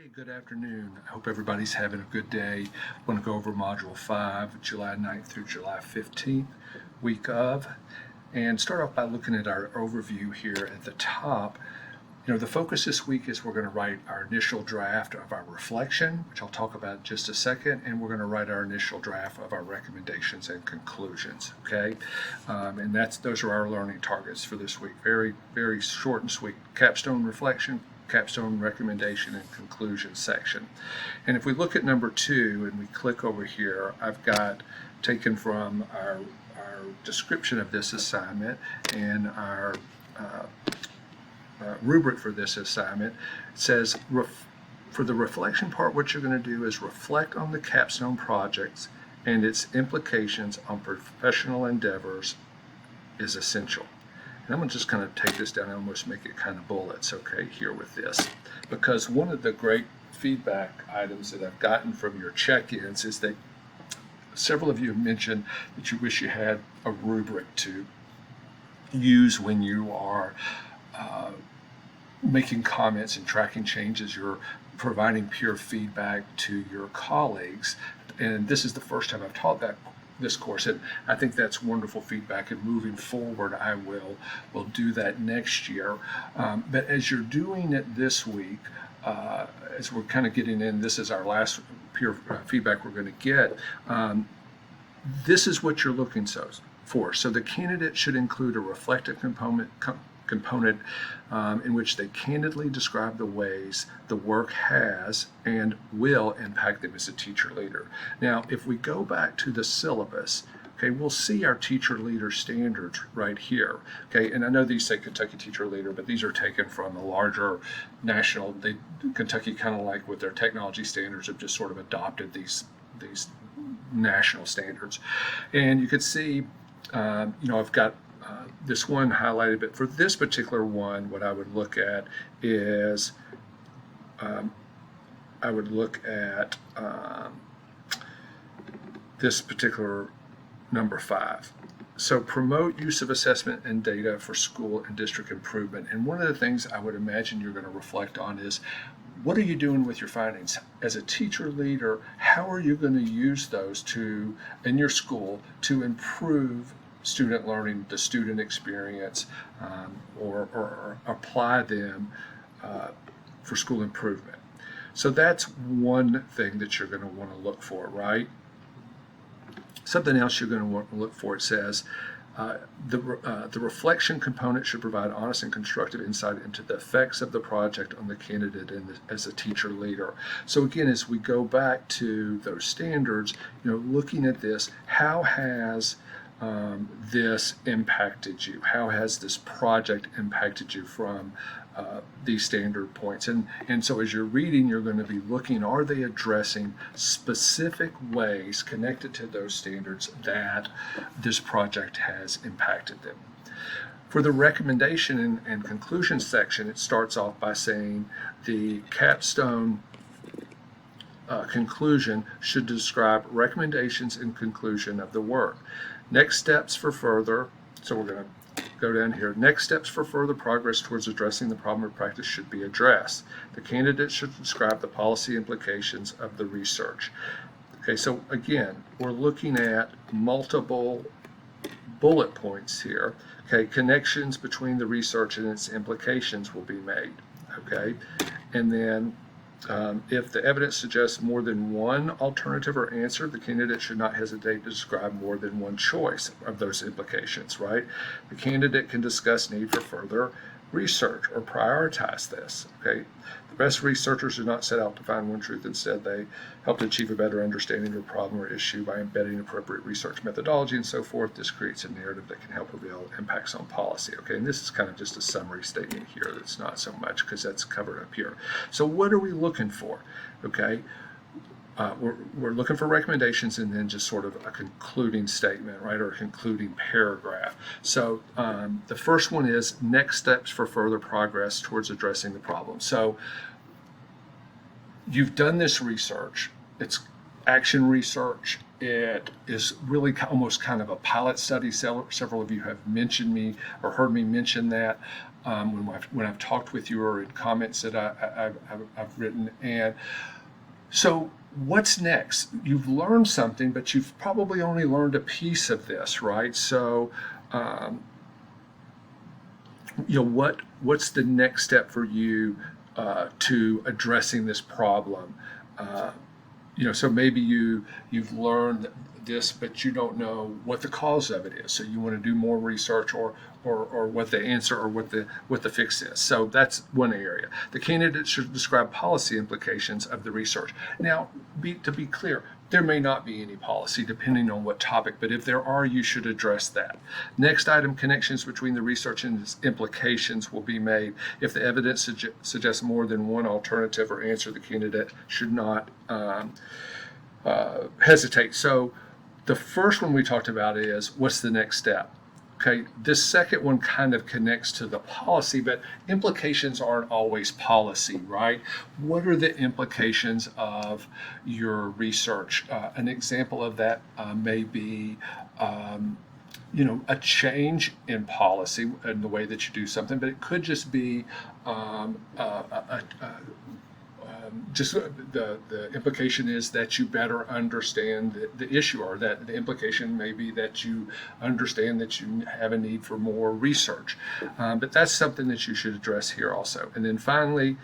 Hey, good afternoon. I hope everybody's having a good day. I want to go over Module 5, July 9th through July 15th, week of, and start off by looking at our overview here at the top. The focus this week is we're going to write our initial draft of our reflection, which I'll talk about in just a second, and we're going to write our initial draft of our recommendations and conclusions, okay? And those are our learning targets for this week. Very, very short and sweet. Capstone reflection, capstone recommendation, and conclusion section. And if we look at number 2 and we click over here, I've got taken from our description of this assignment and our rubric for this assignment. It says for the reflection part, what you're going to do is reflect on the capstone projects and its implications on professional endeavors is essential. And I'm going to just kind of take this down and almost make it kind of bullets, okay, here with this. Because one of the great feedback items that I've gotten from your check-ins is that several of you have mentioned that you wish you had a rubric to use when you are making comments and tracking changes. You're providing peer feedback to your colleagues. And this is the first time I've taught this course, and I think that's wonderful feedback, and moving forward I will do that next year. But as you're doing it this week, as we're kind of getting in, this is our last peer feedback we're going to get, this is what you're looking for. So the candidate should include a reflective component in which they candidly describe the ways the work has and will impact them as a teacher leader. Now, if we go back to the syllabus, okay, we'll see our teacher leader standards right here. Okay, and I know these say Kentucky teacher leader, but these are taken from a larger national. Kentucky, kind of like with their technology standards, have just sort of adopted these national standards. And you could see, I've got this one highlighted, but for this particular one, what I would look at is this particular number 5. So promote use of assessment and data for school and district improvement. And one of the things I would imagine you're going to reflect on is, what are you doing with your findings? As a teacher leader, how are you going to use those in your school to improve student learning, the student experience, or apply them for school improvement? So that's one thing that you're going to want to look for, right? Something else you're going to want to look for, it says, the reflection component should provide honest and constructive insight into the effects of the project on the candidate and as a teacher leader. So again, as we go back to those standards, looking at this, how has this impacted you? How has this project impacted you from these standard points? And so as you're reading, you're going to be looking, are they addressing specific ways connected to those standards that this project has impacted them? For the recommendation and conclusion section, it starts off by saying the capstone conclusion should describe recommendations and conclusion of the work. Next steps for further, so we're going to go down here. Next steps for further progress towards addressing the problem of practice should be addressed. The candidate should describe the policy implications of the research. Okay, so again, we're looking at multiple bullet points here. Okay, connections between the research and its implications will be made. Okay, and then if the evidence suggests more than one alternative or answer, the candidate should not hesitate to describe more than one choice of those implications, right? The candidate can discuss need for further research or prioritize this, okay? The best researchers do not set out to find one truth. Instead, they help to achieve a better understanding of a problem or issue by embedding appropriate research methodology and so forth. This creates a narrative that can help reveal impacts on policy, okay? And this is kind of just a summary statement here. That's not so much because that's covered up here. So what are we looking for, okay? We're looking for recommendations and then just sort of a concluding statement, right, or a concluding paragraph. So the first one is next steps for further progress towards addressing the problem. So you've done this research. It's action research. It is really almost kind of a pilot study. Several of you have mentioned me or heard me mention that. when I've talked with you or in comments that I've written. And so what's next? You've learned something, but you've probably only learned a piece of this, right? So, what's the next step for you to addressing this problem? So maybe you've learned this, but you don't know what the cause of it is. So you want to do more research or what the answer or what the fix is. So that's one area. The candidate should describe policy implications of the research. Now, to be clear, there may not be any policy depending on what topic, but if there are, you should address that. Next item, connections between the research and its implications will be made. If the evidence suggests more than one alternative or answer, the candidate should not hesitate. So the first one we talked about is what's the next step? Okay, this second one kind of connects to the policy, but implications aren't always policy, right? What are the implications of your research? An example of that may be a change in policy in the way that you do something, but it could just be just the implication is that you better understand the issue, or that the implication may be that you understand that you have a need for more research. But that's something that you should address here also. And then finally,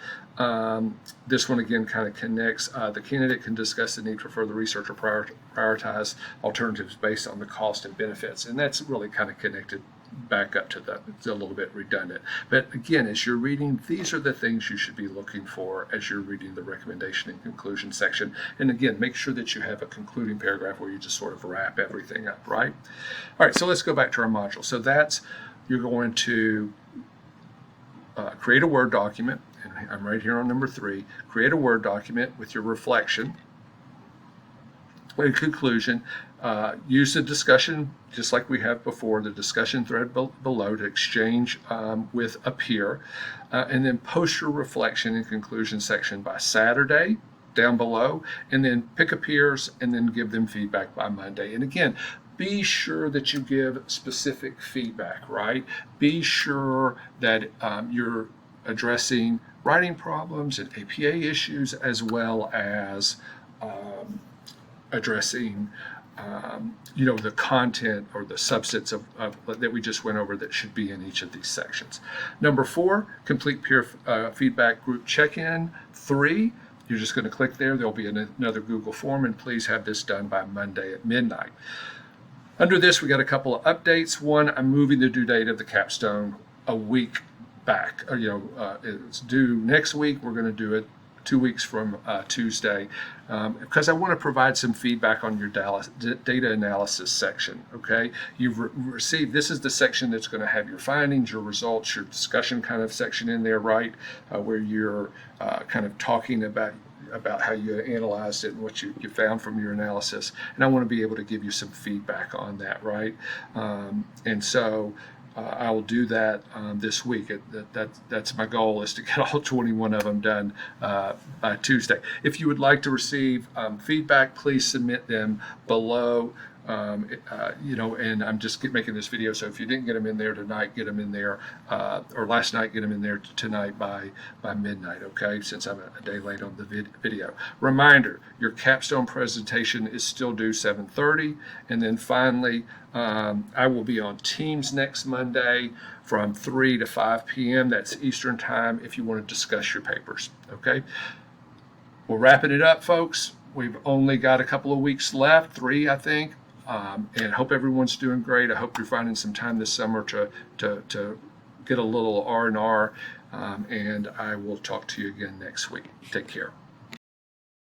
this one again kind of connects. The candidate can discuss the need for further research or prioritize alternatives based on the cost and benefits. And that's really kind of connected back up to it's a little bit redundant. But again, as you're reading, these are the things you should be looking for as you're reading the recommendation and conclusion section. And again, make sure that you have a concluding paragraph where you just sort of wrap everything up, right? All right, so let's go back to our module. So you're going to create a Word document, and I'm right here on number 3. Create a Word document with your reflection and conclusion. Use the discussion, just like we have before, the discussion thread below to exchange with a peer, and then post your reflection and conclusion section by Saturday down below, and then pick a peers and then give them feedback by Monday. And again, be sure that you give specific feedback, right? Be sure that you're addressing writing problems and APA issues, as well as addressing the content or the substance of that we just went over that should be in each of these sections. Number 4, complete peer feedback group check-in. 3, you're just going to click there. There'll be another Google form, and please have this done by Monday at midnight. Under this, we got a couple of updates. One, I'm moving the due date of the capstone a week back. It's due next week. We're going to do it 2 weeks from Tuesday, because I want to provide some feedback on your data analysis section. Okay, you've received, this is the section that's going to have your findings, your results, your discussion kind of section in there, right, where you're kind of talking about how you analyzed it and what you found from your analysis. And I want to be able to give you some feedback on that, right? And so I will do that this week. That's my goal, is to get all 21 of them done by Tuesday. If you would like to receive feedback, please submit them below. And I'm just making this video, so if you didn't get them in there tonight, get them in there, or last night, get them in there tonight by midnight, okay, since I'm a day late on the video. Reminder, your capstone presentation is still due 7:30, and then finally, I will be on Teams next Monday from 3 to 5 p.m. That's Eastern time, if you want to discuss your papers, okay? We're wrapping it up, folks. We've only got a couple of weeks left, 3, I think. And hope everyone's doing great. I hope you're finding some time this summer to get a little R&R, and I will talk to you again next week. Take care.